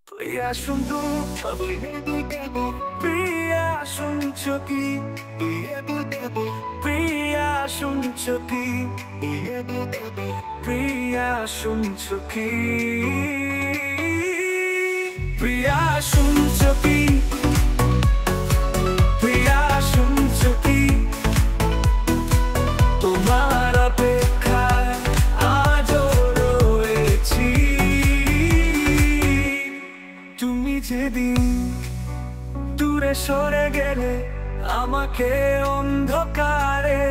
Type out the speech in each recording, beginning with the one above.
প্রিয়া শুনতো প্রিয়া শুনছো কি প্রিয়া শুনছো কি প্রিয়া শুনছো কি প্রিয়া শুনছো কি প্রিয়া শুনছো কি তোমার অপেক্ষায় আজও রয়েছি তুমি যেদিন দূরে সরে গেলে আমাকে অন্ধকারে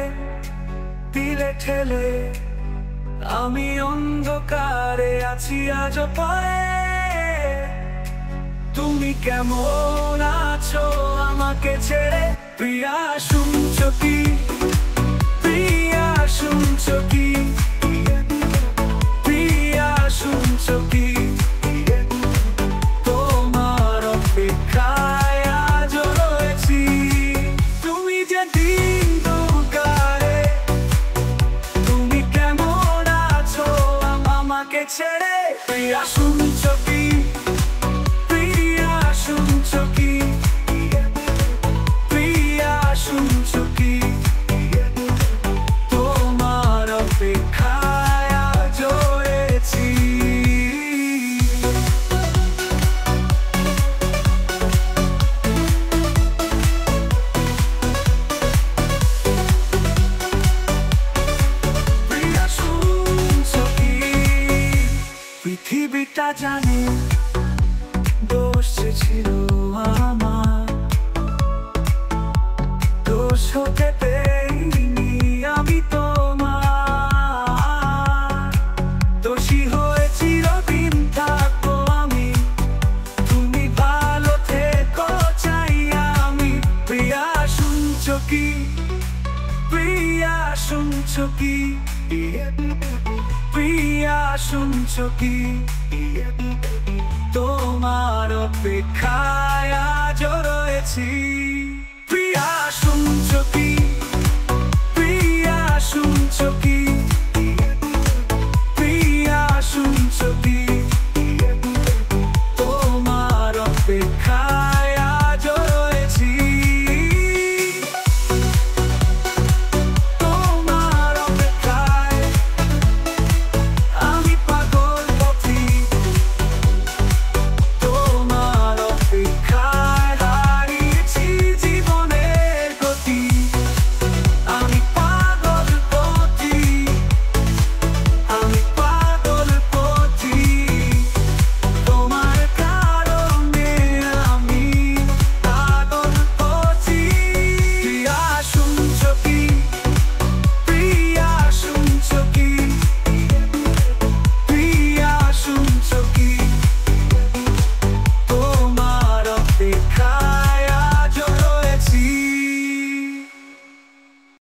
দিলে ঠেলে আমি অন্ধকারে আছি আজও পায়ে তুমি কেমন আছো আমাকে ছেড়ে প্রিয়া শুনছো কি প্রিয়া শুনছো কি প্রিয়া শুনছো কি তোমার অপেক্ষায় আজও রয়েছি তুমি যে দিন দুকারে তুমি কেমন আছো আমাকে ছেড়ে প্রিয়া শুনছো কি প্রিয়া শুনছো কি প্রিয়া শুনছো কি তোমার অপেক্ষায় আজও রয়েছি প্রিয়া শুনছো কি পৃথিবীটা জানে দোষ ছিল আমার দোষ হতে দেইনি আমি তোমার দোষী হয়ে চিরদিন থাকবো আমি তুমি ভালো থেকো চাই আমি প্রিয়া শুনছো কি প্রিয়া শুনছো কি প্রিয়া শুনছো কি তোমার অপেক্ষায় আজও রয়েছি প্রিয়া শুনছো কি